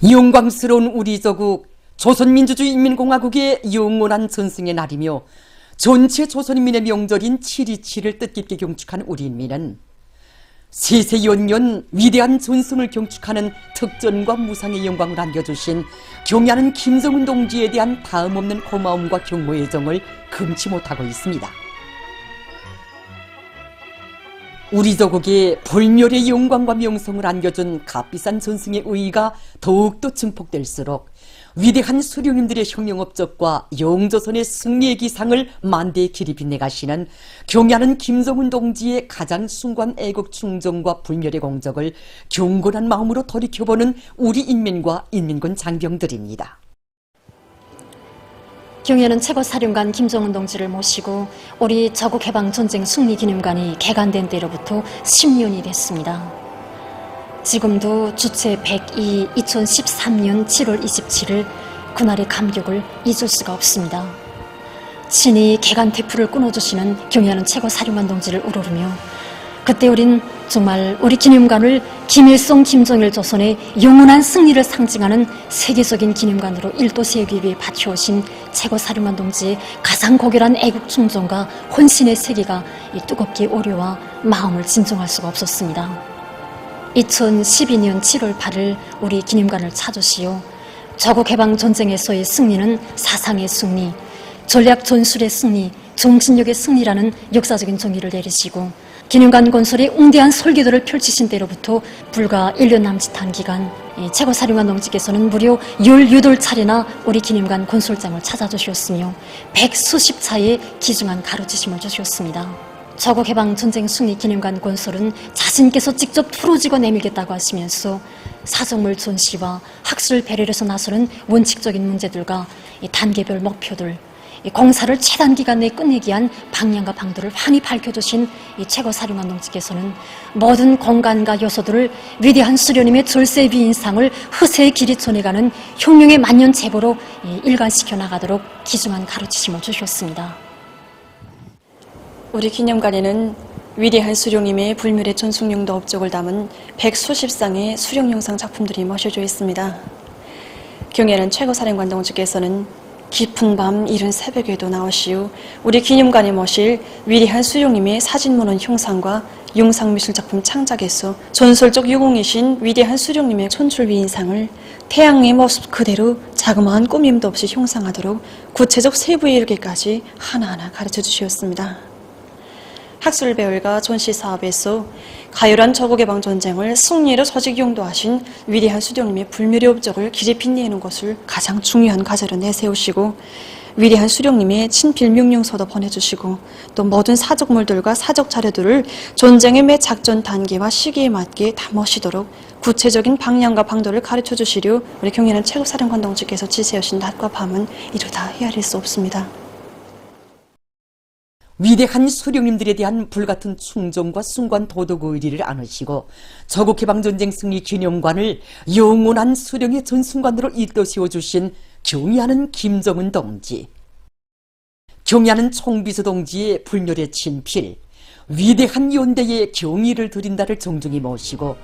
영광스러운 우리 조국 조선민주주의인민공화국의 영원한 전승의 날이며 전체 조선인민의 명절인 7.27을 뜻깊게 경축한 우리 인민은 세세연년 위대한 전승을 경축하는 특전과 무상의 영광을 안겨주신 경애하는 김정은 동지에 대한 다음없는 고마움과 경고의 정을 금치 못하고 있습니다. 우리 조국의 불멸의 영광과 명성을 안겨준 값비싼 전승의 의의가 더욱더 증폭될수록 위대한 수령님들의 혁명업적과 영조선의 승리의 기상을 만대에 길이 빛내가시는 경애하는 김정은 동지의 가장 숭고한 애국 충정과 불멸의 공적을 경건한 마음으로 돌이켜보는 우리 인민과 인민군 장병들입니다. 경애하는 최고사령관 김정은 동지를 모시고 우리 자국해방전쟁 승리기념관이 개관된 때로부터 10년이 됐습니다. 지금도 주체 102 2013년 7월 27일 그날의 감격을 잊을 수가 없습니다. 친히 개관 태풍을 끊어주시는 경애하는 최고사령관 동지를 우러르며 그때 우린 정말 우리 기념관을 김일성, 김정일 조선의 영원한 승리를 상징하는 세계적인 기념관으로 일도 세우기 위해 바쳐오신 최고사령관 동지의 가장 고결한 애국 충정과 헌신의 세계가 뜨겁게 오려와 마음을 진정할 수가 없었습니다. 2012년 7월 8일 우리 기념관을 찾으시오. 자국해방전쟁에서의 승리는 사상의 승리, 전략 전술의 승리, 정신력의 승리라는 역사적인 정의를 내리시고 기념관 건설의 웅대한 설계도를 펼치신 때로부터 불과 1년 남짓한 기간 최고사령관 동지께서는 무려 18차례나 우리 기념관 건설장을 찾아주셨으며 100수십 차의 귀중한 가르치심을 주셨습니다. 자국해방전쟁 승리 기념관 건설은 자신께서 직접 풀어지고 내밀겠다고 하시면서 사정물 전시와 학술 배려에서 나서는 원칙적인 문제들과 단계별 목표들, 공사를 최단 기간 내에 끝내기 위한 방향과 방도를 환히 밝혀주신 이 최고사령관 동지께서는 모든 공간과 요소들을 위대한 수령님의 절세 비인상을 흐세의 길이 전해가는 혁명의 만년 제보로 일관시켜 나가도록 귀중한 가르치심을 주셨습니다. 우리 기념관에는 위대한 수령님의 불멸의 전승용도 업적을 담은 100수십 쌍의 수령 영상 작품들이 모셔져 있습니다. 경애하는 최고사령관 동지께서는 깊은 밤 이른 새벽에도 나오시오 우리 기념관에 모실 위대한 수령님의 사진 문헌 형상과 영상미술 작품 창작에서 전설적 유공이신 위대한 수령님의 천출 위인상을 태양의 모습 그대로 자그마한 꾸밈도 없이 형상하도록 구체적 세부에 이르기까지 하나하나 가르쳐 주셨습니다. 학술배열과 전시사업에서 가열한 자국해방전쟁을 승리로 서직 용도하신 위대한 수령님의 불멸의 업적을 길이 빛내는 것을 가장 중요한 과제로 내세우시고 위대한 수령님의 친필 명령서도 보내주시고 또 모든 사적물들과 사적 자료들을 전쟁의 매 작전 단계와 시기에 맞게 담으시도록 구체적인 방향과 방도를 가르쳐 주시려 우리 경애하는 최고사령관 동지께서 지새우신 낮과 밤은 이루다 헤아릴 수 없습니다. 위대한 수령님들에 대한 불같은 충정과 숭고한 도덕 의리를 안으시고 자국해방전쟁 승리 기념관을 영원한 수령의 전승관으로 일도세워주신 경애하는 김정은 동지, 경애하는 총비서 동지의 불멸의 친필, 위대한 연대의 경의를 드린다를 정중히 모시고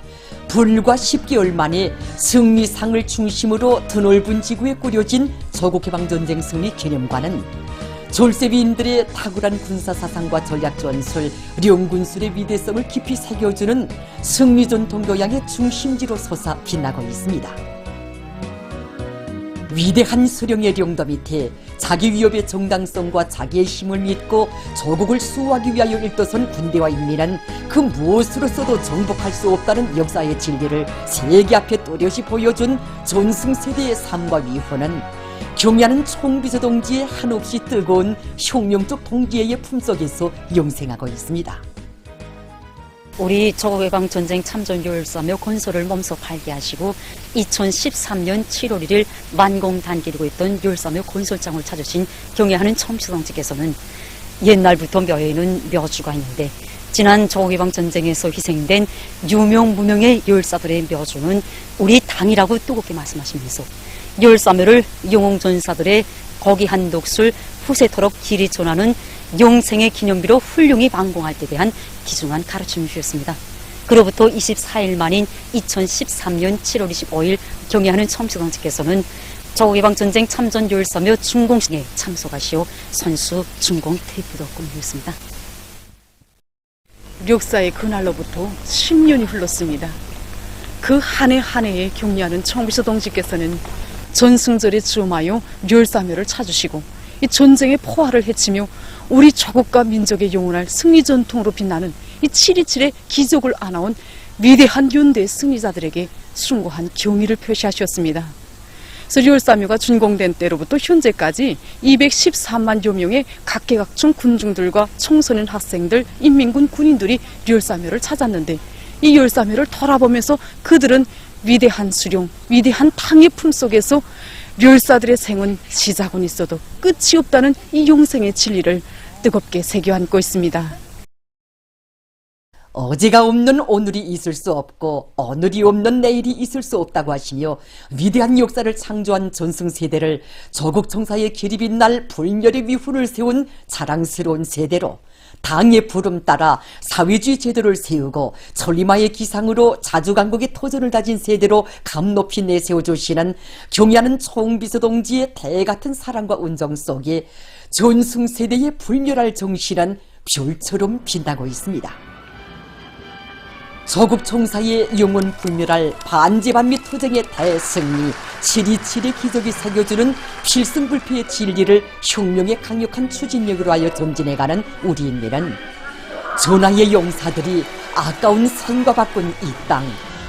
불과 10개월 만에 승리상을 중심으로 드넓은 지구에 꾸려진 자국해방전쟁 승리 기념관은 졸세비인들의 탁월한 군사사상과 전략전술, 령군술의 위대성을 깊이 새겨주는 승리전통 교양의 중심지로 솟아 빛나고 있습니다. 위대한 수령의 령도 밑에 자기 위협의 정당성과 자기의 힘을 믿고 조국을 수호하기 위하여 일도선 군대와 인민은 그 무엇으로서도 정복할 수 없다는 역사의 진리를 세계 앞에 또렷이 보여준 전승세대의 삶과 위호는 경애하는 총비서 동지의 한없이 뜨거운 혁명적 동기의 품속에서 영생하고 있습니다. 우리 자국해방전쟁 참전 열사며 건설을 몸소 발기하시고 2013년 7월 1일 만공 단기리고 있던 열사며 건설장을 찾으신 경애하는 총비서 동지께서는 옛날부터 묘에는 묘주가 있는데 지난 자국해방전쟁에서 희생된 유명 무명의 열사들의 묘주는 우리 당이라고 뜨겁게 말씀하시면서 열사묘를 영웅전사들의 거기한 독술 후세토록 길이 전하는 영생의 기념비로 훌륭히 만공할 때 대한 귀중한 가르침을 주셨습니다. 그로부터 24일 만인 2013년 7월 25일 경의하는 청취동지께서는 저국해방전쟁 참전 율사며 준공식에 참석하시어 선수 준공 테이프도 공유했습니다. 역사의 그날로부터 10년이 흘렀습니다. 그 한 해 한 해에 경리하는 청비서 동지께서는 전승절에 즈음하여 율사묘를 찾으시고 이 전쟁의 포화를 헤치며 우리 조국과 민족의 영원할 승리 전통으로 빛나는 이 7.27의 기적을 안아온 위대한 윤대 승리자들에게 숭고한 경의를 표시하셨습니다. 그래서 율사묘가 준공된 때로부터 현재까지 213만여 명의 각계각층 군중들과 청소년 학생들, 인민군 군인들이 율사묘를 찾았는데 이 율사묘를 돌아보면서 그들은 위대한 수령, 위대한 탕의 품속에서 율사들의 생은 시작은 있어도 끝이 없다는 이 용생의 진리를 뜨겁게 새겨 안고 있습니다. 어제가 없는 오늘이 있을 수 없고 오늘이 없는 내일이 있을 수 없다고 하시며 위대한 역사를 창조한 전승세대를 조국 청사의 길이 빛날 불멸의 위훈을 세운 자랑스러운 세대로 당의 부름 따라 사회주의 제도를 세우고 천리마의 기상으로 자주강국의 토전을 다진 세대로 감높이 내세워주시는 경의하는 총비서 동지의 대같은 사랑과 운정 속에 전승세대의 불멸할 정신은 별처럼 빛나고 있습니다. 조국 총사의 영원 불멸할 반지반 및 투쟁의 대승리, 7.27의 기적이 새겨주는 필승불패의 진리를 혁명의 강력한 추진력으로 하여 전진해가는 우리 인민은 전하의 용사들이 아까운 생과 바꾼 이 땅,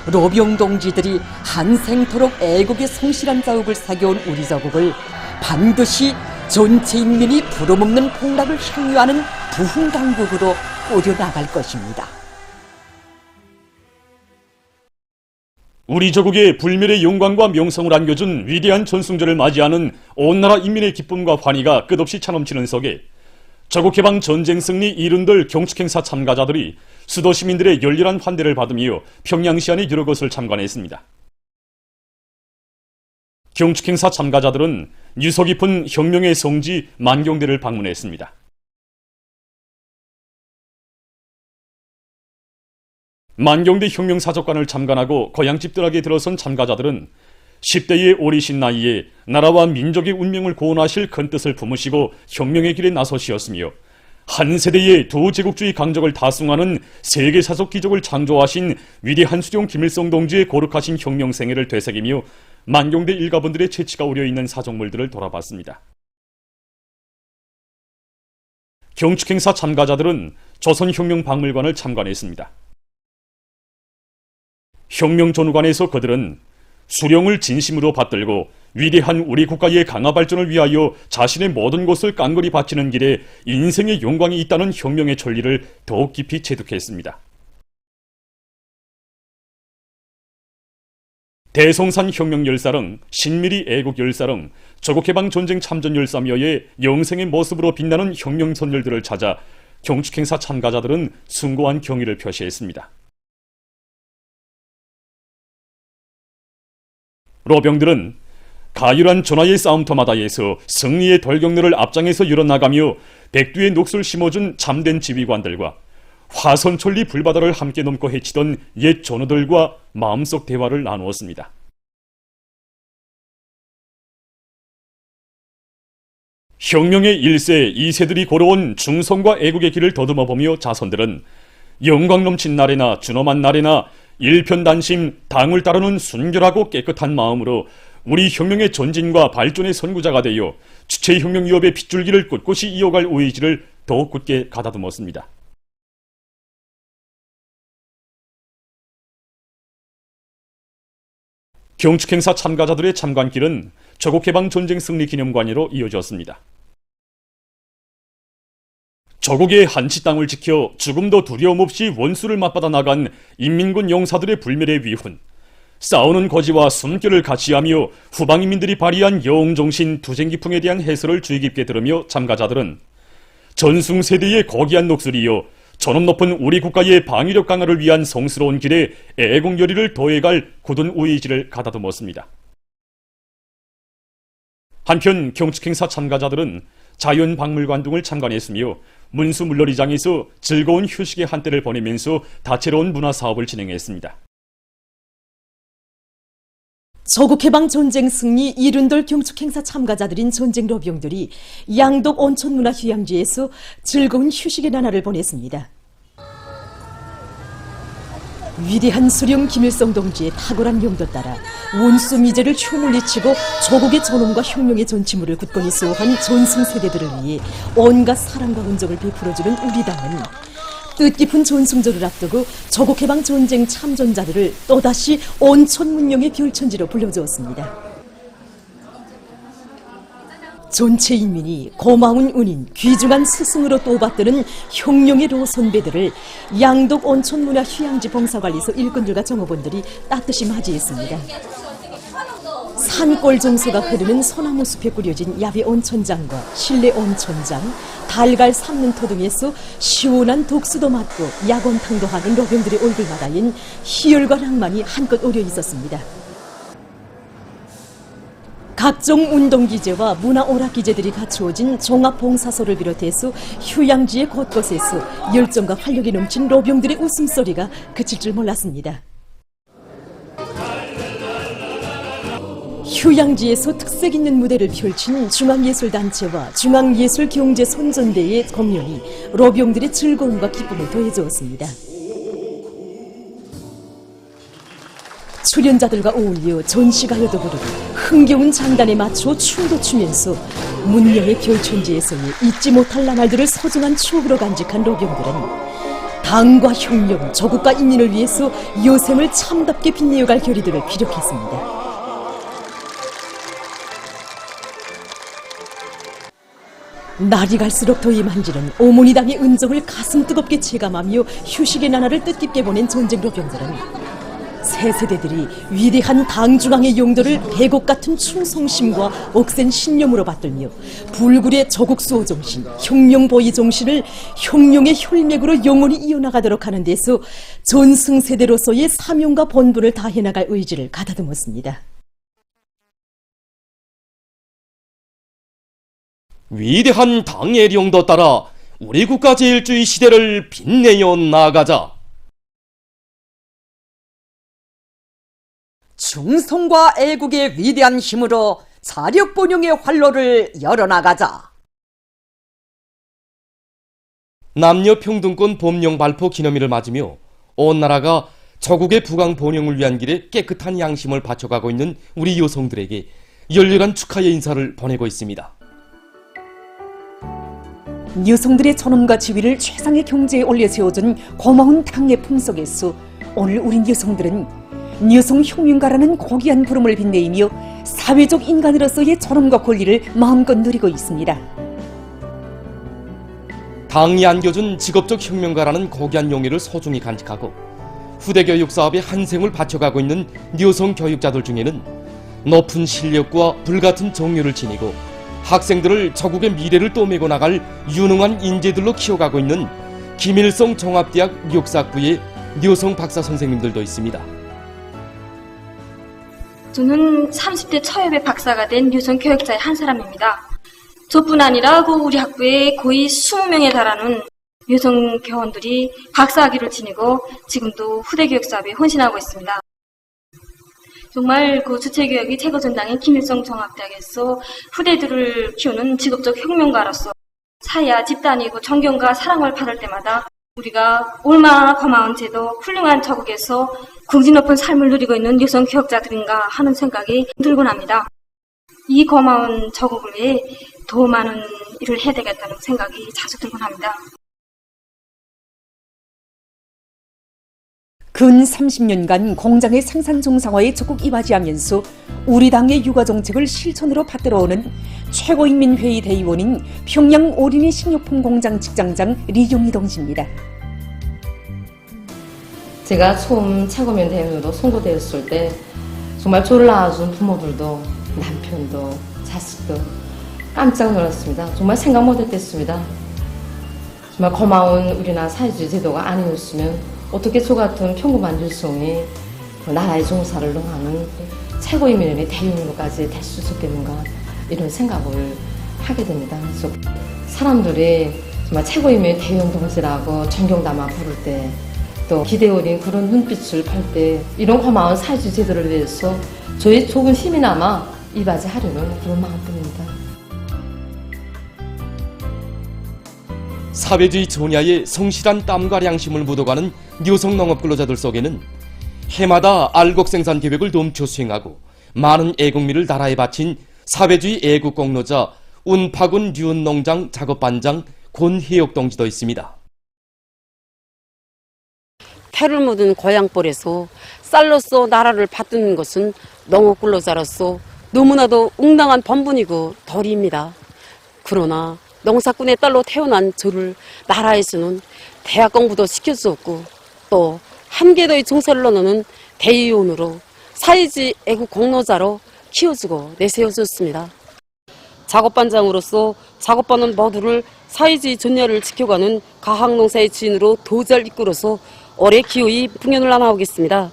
로병 동지들이 한생토록 애국의 성실한 자욱을 사겨온 우리 조국을 반드시 전체 인민이 부름없는 폭락을 향유하는 부흥강국으로 꾸려나갈 것입니다. 우리 조국의 불멸의 영광과 명성을 안겨준 위대한 전승절을 맞이하는 온 나라 인민의 기쁨과 환희가 끝없이 차넘치는 속에 조국해방 전쟁 승리 이른들 경축행사 참가자들이 수도 시민들의 열렬한 환대를 받으며 평양시 안의 여러 곳을 참관했습니다. 경축행사 참가자들은 유서 깊은 혁명의 성지 만경대를 방문했습니다. 만경대 혁명사적관을 참관하고 거양집들에게 들어선 참가자들은 10대의 어리신 나이에 나라와 민족의 운명을 구원하실 큰 뜻을 품으시고 혁명의 길에 나서시었으며 한 세대의 두 제국주의 강적을 다숭하는 세계사적 기적을 창조하신 위대한 수령 김일성 동지의 거룩하신 혁명 생애를 되새기며 만경대 일가분들의 채취가 우려있는 사정물들을 돌아봤습니다. 경축행사 참가자들은 조선혁명박물관을 참관했습니다. 혁명전후관에서 그들은 수령을 진심으로 받들고 위대한 우리 국가의 강화 발전을 위하여 자신의 모든 것을 깡그리 바치는 길에 인생의 영광이 있다는 혁명의 천리를 더욱 깊이 체득했습니다. 대성산 혁명열사릉, 신미리 애국열사릉, 조국해방전쟁 참전열사묘의 영생의 모습으로 빛나는 혁명선열들을 찾아 경축행사 참가자들은 숭고한 경의를 표시했습니다. 로병들은 가열한 전하의 싸움터마다에서 승리의 돌격로를 앞장에서 이뤄나가며 백두의 녹수를 심어준 참된 지휘관들과 화선천리 불바다를 함께 넘고 헤치던 옛 전우들과 마음속 대화를 나누었습니다. 혁명의 1세, 2세들이 걸어온 중성과 애국의 길을 더듬어보며 자손들은 영광 넘친 날에나 준엄한 날에나 일편단심 당을 따르는 순결하고 깨끗한 마음으로 우리 혁명의 전진과 발전의 선구자가 되어 주체혁명 위협의 빗줄기를 꿋꿋이 이어갈 의지를 더욱 굳게 가다듬었습니다. 경축행사 참가자들의 참관길은 조국해방전쟁 승리기념관으로 이어졌습니다. 조국의 한치 땅을 지켜 죽음도 두려움 없이 원수를 맞받아 나간 인민군 용사들의 불멸의 위훈, 싸우는 거지와 숨결을 같이하며 후방인민들이 발휘한 영웅정신 투쟁기풍에 대한 해설을 주의 깊게 들으며 참가자들은 전승세대의 거기한 녹슬이여 전업 높은 우리 국가의 방위력 강화를 위한 성스러운 길에 애국열의를 더해갈 굳은 의지를 가다듬었습니다. 한편 경축행사 참가자들은 자연박물관 등을 참관했으며 문수 물놀이장에서 즐거운 휴식의 한때를 보내면서 다채로운 문화 사업을 진행했습니다. 조국해방 전쟁 승리 이른돌 경축 행사 참가자들인 전쟁 로병들이 양덕 온천문화 휴양지에서 즐거운 휴식의 나날을 보냈습니다. 위대한 수령 김일성 동지의 탁월한 용도 따라 원수 미제를 휘물리치고 조국의 존엄과 혁명의 전치물을 굳건히 수호한 전승 세대들을 위해 온갖 사랑과 은정을 베풀어주는 우리 당은 뜻깊은 전승절을 앞두고 조국해방 전쟁 참전자들을 또다시 온천 문명의 별천지로 불러주었습니다. 전체 인민이 고마운 은인, 귀중한 스승으로 또받드는 혁명의 로선배들을 양덕 온천문화 휴양지 봉사관리소 일꾼들과 정호원들이 따뜻이 맞이했습니다. 산골 정서가 흐르는 소나무 숲에 꾸려진 야외 온천장과 실내 온천장, 달걀 삶는 토 등에서 시원한 독수도 맞고 야곤탕도 하는 로병들의 얼굴마다엔 희열과 낭만이 한껏 어려 있었습니다. 각종 운동기제와 문화오락기제들이 갖추어진 종합봉사소를 비롯해서 휴양지의 곳곳에서 열정과 활력이 넘친 로병들의 웃음소리가 그칠 줄 몰랐습니다. 휴양지에서 특색 있는 무대를 펼친 중앙예술단체와 중앙예술경제선전대의 공연이 로병들의 즐거움과 기쁨을 더해주었습니다. 출연자들과 어울려 전시가요도 부르고 흥겨운 장단에 맞춰 춤도 추면서 문명의 별천지에서의 잊지 못할 나날들을 소중한 추억으로 간직한 로병들은 당과 혁명, 조국과 인민을 위해서 여생을 참답게 빛내어갈 결의들을 피력했습니다. 날이 갈수록 더위 만지는 어머니 당의 은정을 가슴 뜨겁게 체감하며 휴식의 나날을 뜻깊게 보낸 전쟁 로병들은 새 세대들이 위대한 당중앙의 용도를 배곡 같은 충성심과 억센 신념으로 받들며 불굴의 조국 수호 정신, 혁명 보위 정신을 혁명의 혈맥으로 영원히 이어나가도록 하는 데서 전승 세대로서의 사명과 본분을 다해 나갈 의지를 가다듬었습니다. 위대한 당의 용도 따라 우리 국가 제일주의 시대를 빛내어 나가자. 충성과 애국의 위대한 힘으로 자력본영의 활로를 열어나가자. 남녀평등권 법령 발표 기념일을 맞으며 온 나라가 조국의 부강 번영을 위한 길에 깨끗한 양심을 바쳐가고 있는 우리 여성들에게 열렬한 축하의 인사를 보내고 있습니다. 여성들의 존엄과 지위를 최상의 경제에 올려 세워준 고마운 당의 품속에서 오늘 우린 여성들은 여성 혁명가라는 고귀한 부름을 빛내이며 사회적 인간으로서의 존엄과 권리를 마음껏 누리고 있습니다. 당이 안겨준 직업적 혁명가라는 고귀한 용의를 소중히 간직하고 후대 교육 사업에 한 생을 바쳐가고 있는 여성 교육자들 중에는 높은 실력과 불같은 정열을 지니고 학생들을 조국의 미래를 떠매고 나갈 유능한 인재들로 키워가고 있는 김일성 종합대학 역사학부의 여성 박사 선생님들도 있습니다. 저는 30대 초엽에 박사가 된 여성 교육자의 한 사람입니다. 저뿐 아니라 우리 학부에 거의 20명에 달하는 여성 교원들이 박사학위를 지니고 지금도 후대 교육 사업에 헌신하고 있습니다. 정말 주체교육이 최고 전당인 김일성 종합대학에서 후대들을 키우는 직업적 혁명가로서 사회와 집단이고 존경과 사랑을 받을 때마다 우리가 얼마나 고마운 제도, 훌륭한 조국에서 궁지 높은 삶을 누리고 있는 여성 교육자들인가 하는 생각이 들곤 합니다. 이 고마운 조국을 위해 더 많은 일을 해야 되겠다는 생각이 자주 들곤 합니다. 근 30년간 공장의 생산 정상화에 적극 이바지하면서 우리 당의 육아 정책을 실천으로 받들어오는 최고인민회의 대의원인 평양 어린이 식료품 공장 직장장 리경희 동지입니다. 제가 처음 최고위원 대의원으로 선거되었을 때 정말 저를 낳아준 부모들도 남편도 자식도 깜짝 놀랐습니다. 정말 생각 못했겠습니다. 정말 고마운 우리나라 사회주의 제도가 아니었으면 어떻게 저 같은 평범한 여성이 나라의 종사를 하는 최고인민회의 대의원으로까지 될 수 있었겠는가 이런 생각을 하게 됩니다. 그래서 사람들이 정말 최고임의 대형 동지라고 존경 담아 부를 때, 또 기대 어린 그런 눈빛을 팔 때, 이런 고마운 사회주의 제도를 위해서 저희 조금 힘이나마 이바지하려는 그런 마음뿐입니다. 사회주의 전야에 성실한 땀과 양심을 묻어가는 여성 농업 근로자들 속에는 해마다 알곡 생산 계획을 넘쳐 수행하고 많은 애국미를 나라에 바친 사회주의 애국 공로자 운파군 류은농장 작업반장 권혜옥 동지도 있습니다. 태를 묻은 고향벌에서 쌀로서 나라를 받드는 것은 농업 근로자로서 너무나도 응당한 본분이고 도리입니다. 그러나 농사꾼의 딸로 태어난 저를 나라에서는 대학 공부도 시킬 수 없고 또 함께도의 정서를 나누는 대의원으로 사회주의 애국 공로자로 키워주고 내세워줬습니다. 작업반장으로서 작업하는 모두를 사회주의 전야를 지켜가는 가학농사의 주인으로 도잘 이끌어서 올해 기호히 풍년을 나눠오겠습니다.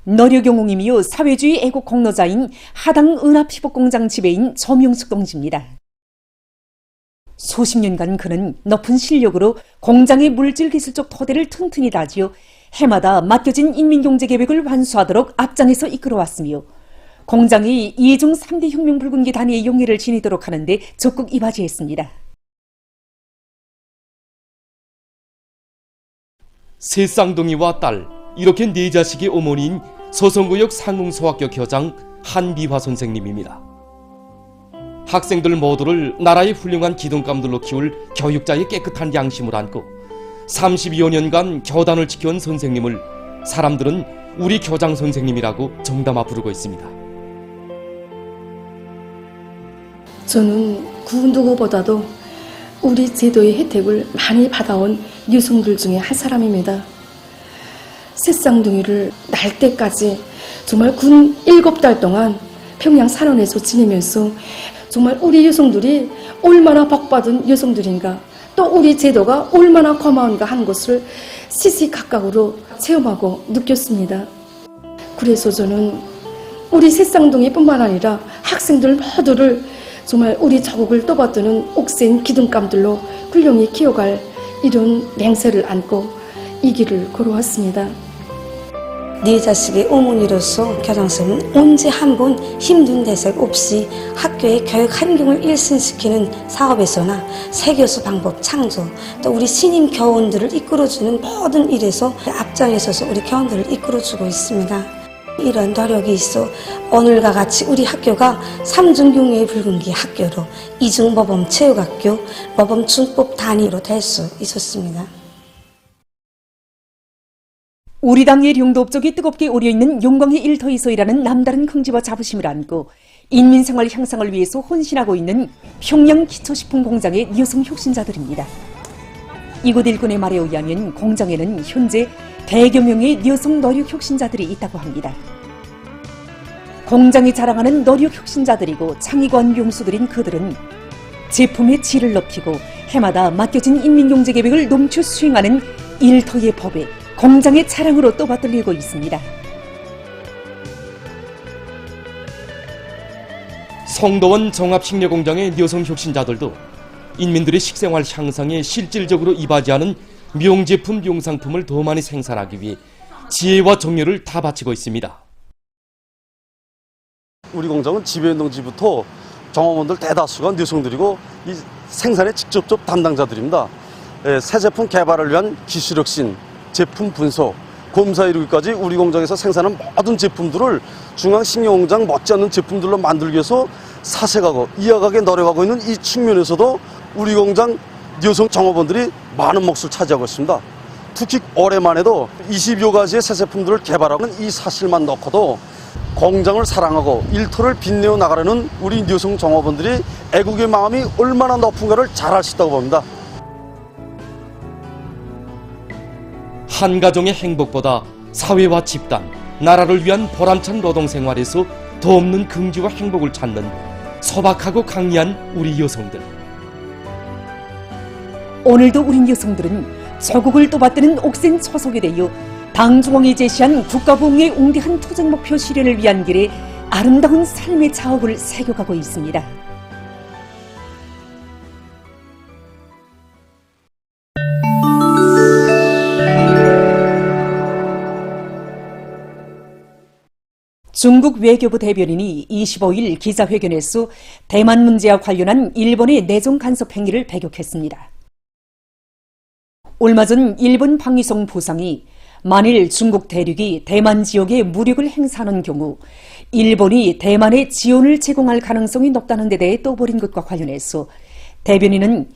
노력영웅이며 사회주의 애국 공로자인 하당 은합피복공장 지배인 조명숙 동지입니다. 수십 년간 그는 높은 실력으로 공장의 물질기술적 토대를 튼튼히 다지어 해마다 맡겨진 인민경제계획을 완수하도록 앞장에서 이끌어왔으며 공장이 이중 3대 혁명불군기 단위의 용예를 지니도록 하는데 적극 이바지했습니다. 세 쌍둥이와 딸, 이렇게 네 자식의 어머니인 서성구역 상흥소학교 교장 한미화 선생님입니다. 학생들 모두를 나라의 훌륭한 기둥감들로 키울 교육자의 깨끗한 양심을 안고 32여 년간 교단을 지켜온 선생님을 사람들은 우리 교장 선생님이라고 정담아 부르고 있습니다. 저는 그 누구보다도 우리 제도의 혜택을 많이 받아온 여성들 중에 한 사람입니다. 새쌍둥이를 날 때까지 정말 군 7달 동안 평양 산원에서 지내면서 정말 우리 여성들이 얼마나 복받은 여성들인가, 또 우리 제도가 얼마나 고마운가 하는 것을 시시각각으로 체험하고 느꼈습니다. 그래서 저는 우리 새쌍둥이뿐만 아니라 학생들 모두를 정말 우리 자국을 떠받드는 옥센 기둥감들로 훌륭히 키워갈 이런 맹세를 안고 이 길을 걸어왔습니다. 네 자식의 어머니로서 교장선생님은 언제 한 번 힘든 대책 없이 학교의 교육 환경을 일신시키는 사업에서나 세교수 방법 창조, 또 우리 신임 교원들을 이끌어주는 모든 일에서 앞장에 서서 우리 교원들을 이끌어주고 있습니다. 이런 노력이 있어 오늘과 같이 우리 학교가 3중 용예의 붉은기 학교로 2중 모범 체육학교, 모범 중법 단위로 될 수 있었습니다. 우리 당의 룡도업적이 뜨겁게 오려있는 용광의 일터에서 일하는 남다른 긍지와 자부심을 안고 인민생활 향상을 위해서 헌신하고 있는 평양 기초식품 공장의 여성 혁신자들입니다. 이곳 일꾼의 말에 의하면 공장에는 현재 대여 명의 여성 노력 혁신자들이 있다고 합니다. 공장이 자랑하는 노력 혁신자들이고 창의관 용수들인 그들은 제품의 질을 높이고 해마다 맡겨진 인민경제계획을 넘쳐 수행하는 일터의 법에 공장의 자랑으로 떠받들리고 있습니다. 성도원 종합식료공장의 여성 혁신자들도 인민들의 식생활 향상에 실질적으로 이바지하는 명제품, 명상품을 더 많이 생산하기 위해 지혜와 정열을 다 바치고 있습니다. 우리 공장은 지배운동지부터 종업원들 대다수가 여성들이고 이 생산의 직접적 담당자들입니다. 새 제품 개발을 위한 기술 혁신, 제품 분석, 검사 이루기까지 우리 공장에서 생산한 모든 제품들을 중앙식료공장 못지않는 제품들로 만들기 위해서 사색하고 이어가게 노력하고 있는 이 측면에서도 우리 공장 여성 종업원들이 많은 몫을 차지하고 있습니다. 특히 올해만 해도 20여 가지의 새 제품들을 개발하고 있는 이 사실만 놓고도 공장을 사랑하고 일터를 빛내어 나가려는 우리 여성 종업원들이 애국의 마음이 얼마나 높은가를 잘 알 수 있다고 봅니다. 한 가정의 행복보다 사회와 집단, 나라를 위한 보람찬 노동생활에서 더 없는 긍지와 행복을 찾는 소박하고 강리한 우리 여성들. 오늘도 우리 여성들은 조국을 떠받드는 옥센 초석이 되어 당중앙이 제시한 국가부흥의 웅대한 투쟁 목표 실현을 위한 길에 아름다운 삶의 자업을 새겨가고 있습니다. 중국 외교부 대변인이 25일 기자회견에서 대만 문제와 관련한 일본의 내정 간섭 행위를 배격했습니다. 얼마 전 일본 방위성 부상이 만일 중국 대륙이 대만 지역에 무력을 행사하는 경우 일본이 대만에 지원을 제공할 가능성이 높다는 데 대해 떠버린 것과 관련해서 대변인은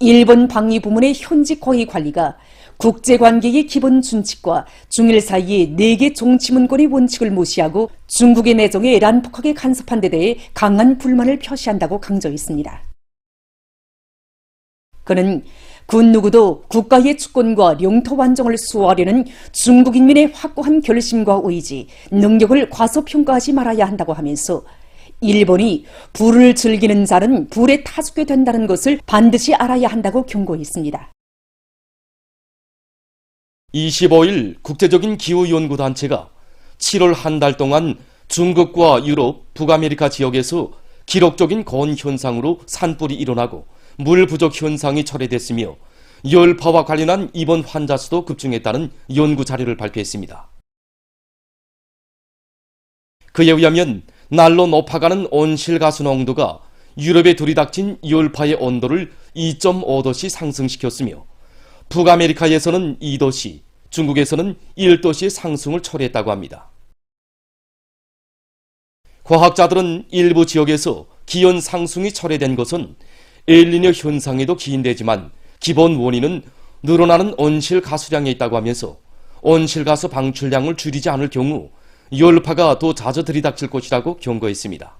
일본 방위부문의 현직 고위 관리가 국제관계의 기본 준칙과 중일 사이의 4개 종치문권의 원칙을 무시하고 중국의 내정에 난폭하게 간섭한 데 대해 강한 불만을 표시한다고 강조했습니다. 그는 그 누구도 국가의 주권과 영토 완정을 수호하려는 중국 인민의 확고한 결심과 의지, 능력을 과소평가하지 말아야 한다고 하면서 일본이 불을 즐기는 자는 불에 타죽게 된다는 것을 반드시 알아야 한다고 경고했습니다. 25일 국제적인 기후연구단체가 7월 한 달 동안 중국과 유럽, 북아메리카 지역에서 기록적인 고온 현상으로 산불이 일어나고 물 부족 현상이 철회됐으며 열파와 관련한 입원 환자 수도 급증했다는 연구 자료를 발표했습니다. 그에 의하면 날로 높아가는 온실가스 농도가 유럽에 들이닥친 열파의 온도를 2.5도씩 상승시켰으며 북아메리카에서는 2도씩, 중국에서는 1도씩 상승을 초래했다고 합니다. 과학자들은 일부 지역에서 기온 상승이 철회된 것은 엘니뇨 현상에도 기인되지만 기본 원인은 늘어나는 온실가스량에 있다고 하면서 온실가스 방출량을 줄이지 않을 경우 열파가 더 자주 들이닥칠 것이라고 경고했습니다.